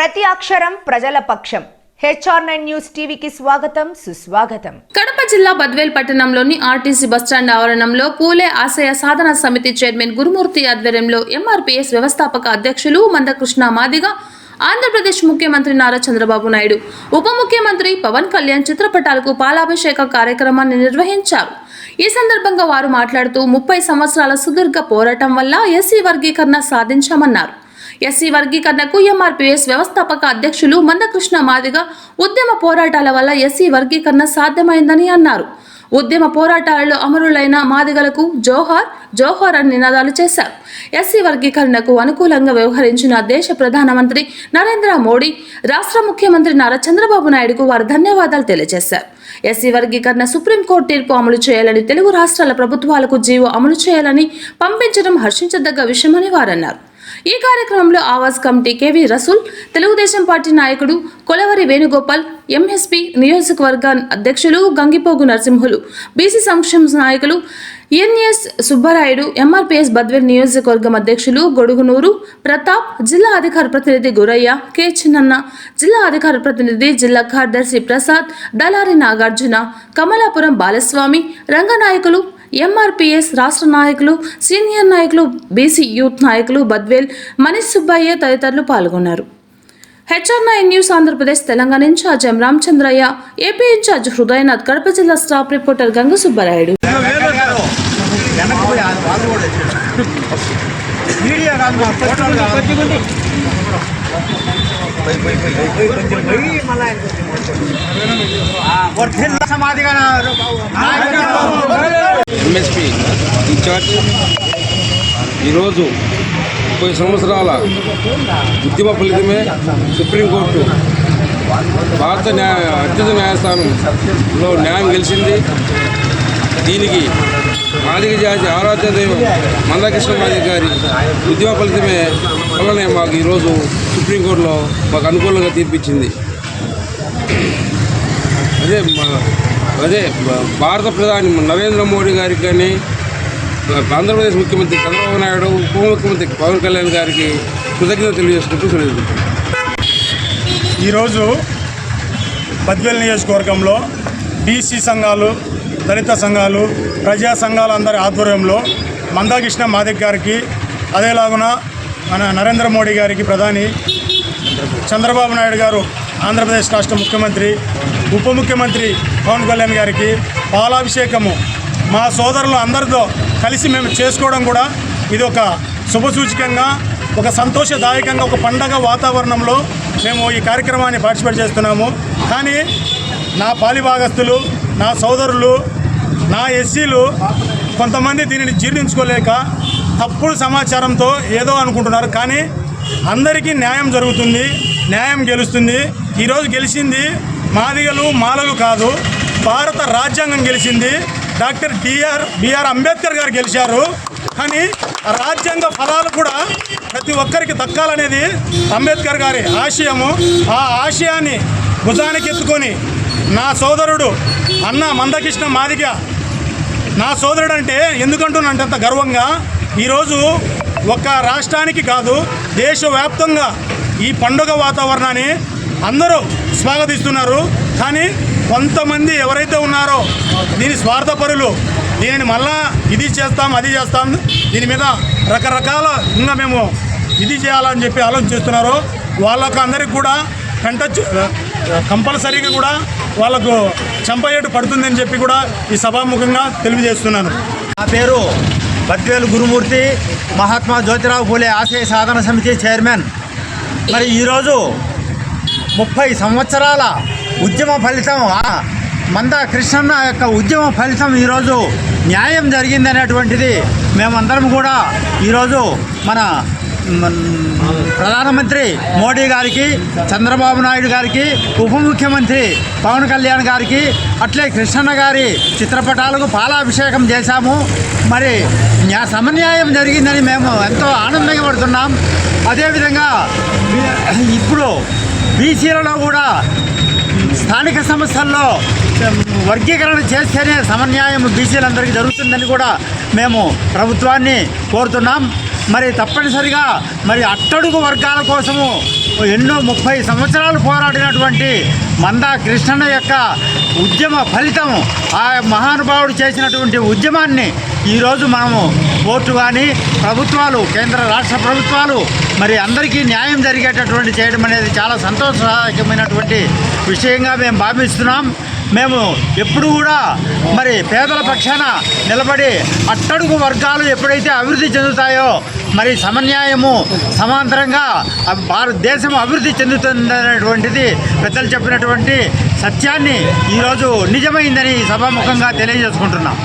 ప్రతి అక్షరం ప్రజల పక్షం. HR9 న్యూస్ టీవీకి స్వాగతం సుస్వాగతం. కడప జిల్లా బద్వేల్ పట్టణంలోని ఆర్టీసీ బస్టాండ్ ఆవరణంలో పూలే ఆశయ సాధన సమితి చైర్మన్ గురుమూర్తి ఆధ్వర్యంలో MRPS వ్యవస్థాపక అధ్యక్షులు మందకృష్ణ మాదిగ, ఆంధ్రప్రదేశ్ ముఖ్యమంత్రి నారా చంద్రబాబు నాయుడు, ఉప ముఖ్యమంత్రి పవన్ కళ్యాణ్ చిత్రపటాలకు పాలాభిషేక కార్యక్రమాన్ని నిర్వహించారు. ఈ సందర్భంగా వారు మాట్లాడుతూ 30 సంవత్సరాల సుదీర్ఘ పోరాటం వల్ల ఎస్సీ వర్గీకరణ సాధించామన్నారు. ఎస్సీ వర్గీకరణకు MRPS వ్యవస్థాపక అధ్యక్షులు మందకృష్ణ మాదిగ ఉద్యమ పోరాటాల వల్ల ఎస్సీ వర్గీకరణ సాధ్యమైందని అన్నారు. ఉద్యమ పోరాటాలలో అమరులైన మాదిగలకు జోహార్ జోహార్ అని నినాదాలు చేశారు. ఎస్సీ వర్గీకరణకు అనుకూలంగా వ్యవహరించిన దేశ ప్రధానమంత్రి నరేంద్ర మోడీ, రాష్ట్ర ముఖ్యమంత్రి నారా చంద్రబాబు నాయుడుకు వారు ధన్యవాదాలు తెలియజేశారు. ఎస్సీ వర్గీకరణ సుప్రీంకోర్టు తీర్పు అమలు చేయాలని, తెలుగు రాష్ట్రాల ప్రభుత్వాలకు జీవో అమలు చేయాలని పంపించడం హర్షించదగ్గ విషయమని వారన్నారు. ఈ కార్యక్రమంలో Awaaz committee K V Rasool, Telugu Desam party నాయకుడు కొలవరి వేణుగోపాల్, MSP నియోజకవర్గ అధ్యక్షులు గంగిపోగు నరసింహులు, బీసీ సంక్షేమ నాయకులు NS సుబ్బరాయుడు, MRPS బద్వేల్ నియోజకవర్గం అధ్యక్షులు గొడుగునూరు ప్రతాప్, జిల్లా అధికార ప్రతినిధి గురయ్య, కె చిన్నన్న, జిల్లా అధికార ప్రతినిధి జిల్లా కార్యదర్శి ప్రసాద్, దళారి నాగార్జున, కమలాపురం బాలస్వామి, రంగనాయకులు, MRPS రాష్ట్ర నాయకులు, సీనియర్ నాయకులు, బీసీ యూత్ నాయకులు బద్వేల్ మనీష్ సుబ్బయ్య తదితరులు పాల్గొన్నారు. HR9 news Andhra Pradesh Telangana in charge M Ramachandraiah, AP in charge Hrudayanath, Kadapa జిల్లా staff reporter Ganga Subbarayudu. MSP in charge ఈరోజు 30 సంవత్సరాల ఉద్యమ ఫలితమే సుప్రీంకోర్టు భారత అత్యున్నత న్యాయస్థానంలో న్యాయం గెలిచింది. దీనికి మాదిగ జాతి ఆరాధ్య దైవం మందకృష్ణ మాదిగ గారి ఉద్యమ ఫలితమే వల్లనే మాకు ఈరోజు సుప్రీంకోర్టులో మాకు అనుకూలంగా తీర్పిచ్చింది. అదే భారత ప్రధాని నరేంద్ర మోడీ గారికి కానీ, ఆంధ్రప్రదేశ్ ముఖ్యమంత్రి చంద్రబాబు నాయుడు, ఉప ముఖ్యమంత్రి పవన్ కళ్యాణ్ గారికి కృతజ్ఞతలు తెలియజేసుకుంటూ సెలవు. ఈరోజు బద్వేల్ నియోజకవర్గంలో బీసీ సంఘాలు, దళిత సంఘాలు, ప్రజా సంఘాలు అందరి ఆధ్వర్యంలో మందకృష్ణ మాదిగ గారికి, అదేలాగున మన నరేంద్ర మోడీ గారికి, ప్రధాని చంద్రబాబు నాయుడు గారు ఆంధ్రప్రదేశ్ రాష్ట్ర ముఖ్యమంత్రి, ఉప ముఖ్యమంత్రి పవన్ కళ్యాణ్ గారికి పాలాభిషేకము మా సోదరులు అందరితో కలిసి మేము చేసుకోవడం కూడా ఇది ఒక శుభసూచకంగా, ఒక సంతోషదాయకంగా, ఒక పండగ వాతావరణంలో మేము ఈ కార్యక్రమాన్ని పార్టిసిపేట్ చేస్తున్నాము. కానీ నా పాలిభాగస్తులు, నా సోదరులు, నా ఎస్సీలు కొంతమంది దీనిని జీర్ణించుకోలేక తప్పుడు సమాచారంతో ఏదో అనుకుంటున్నారు. కానీ అందరికీ న్యాయం జరుగుతుంది, న్యాయం గెలుస్తుంది. ఈరోజు గెలిచింది మాదిగలు మాలలు కాదు, భారత రాజ్యాంగం గెలిచింది. డాక్టర్ బిఆర్ అంబేద్కర్ గారు గెలిచారు. కానీ ఆ రాజ్యాంగ ఫలాలు కూడా ప్రతి ఒక్కరికి దక్కాలనేది అంబేద్కర్ గారి ఆశయము. ఆ ఆశయాన్ని భుజానికి ఎత్తుకొని నా సోదరుడు అన్న మందకృష్ణ మాదిగ, నా సోదరుడు అంటే ఎందుకంటున్నంటే అంత గర్వంగా, ఈరోజు ఒక రాష్ట్రానికి కాదు దేశవ్యాప్తంగా ఈ పండుగ వాతావరణాన్ని అందరూ స్వాగతిస్తున్నారు. కానీ కొంతమంది ఎవరైతే ఉన్నారో దీని స్వార్థపరులు, దీనిని మళ్ళా ఇది చేస్తాం అది చేస్తాం, దీని మీద రకరకాల ఇంకా మేము ఇది చేయాలని చెప్పి ఆలోచన చేస్తున్నారో వాళ్ళకు అందరికి కూడా కంపల్సరీగా కూడా వాళ్ళకు చంపయేటు పడుతుందని చెప్పి కూడా ఈ సభాముఖంగా తెలియజేస్తున్నాను. నా పేరు బద్వేలు గురుమూర్తి, మహాత్మా జ్యోతిరావు పూలే ఆశయ సాధన సమితి చైర్మన్. మరి ఈరోజు 30 సంవత్సరాల ఉద్యమ ఫలితం, మందకృష్ణ యొక్క ఉద్యమ ఫలితం ఈరోజు న్యాయం జరిగిందనేటువంటిది మేమందరం కూడా ఈరోజు మన ప్రధానమంత్రి మోడీ గారికి, చంద్రబాబు నాయుడు గారికి, ఉప ముఖ్యమంత్రి పవన్ కళ్యాణ్ గారికి, అట్లే కృష్ణన్న గారి చిత్రపటాలకు పాలాభిషేకం చేశాము. మరి సమన్యాయం జరిగిందని మేము ఎంతో ఆనందంగా పడుతున్నాం. అదేవిధంగా ఇప్పుడు బీసీలలో కూడా స్థానిక సంస్థల్లో వర్గీకరణ చేస్తేనే సమన్యాయం బీసీలందరికీ జరుగుతుందని కూడా మేము ప్రభుత్వాన్ని కోరుతున్నాం. మరి తప్పనిసరిగా మరి అట్టడుగు వర్గాల కోసము ఎన్నో 30 సంవత్సరాలు పోరాడినటువంటి మందా కృష్ణన్న యొక్క ఉద్యమ ఫలితం, ఆ మహానుభావుడు చేసినటువంటి ఉద్యమాన్ని ఈరోజు మనము కోర్టు కానీ ప్రభుత్వాలు, కేంద్ర రాష్ట్ర ప్రభుత్వాలు మరి అందరికీ న్యాయం జరిగేటటువంటి చేయడం అనేది చాలా సంతోషదాయకమైనటువంటి విషయంగా మేము భావిస్తున్నాం. మేము ఎప్పుడు కూడా మరి పేదల పక్షాన నిలబడి అట్టడుగు వర్గాలు ఎప్పుడైతే అభివృద్ధి చెందుతాయో మరి సమన్యాయము సమాంతరంగా భారతదేశం అభివృద్ధి చెందుతుందనేటువంటిది పెద్దలు చెప్పినటువంటి సత్యాన్ని ఈరోజు నిజమైందని సభాముఖంగా తెలియజేసుకుంటున్నాం.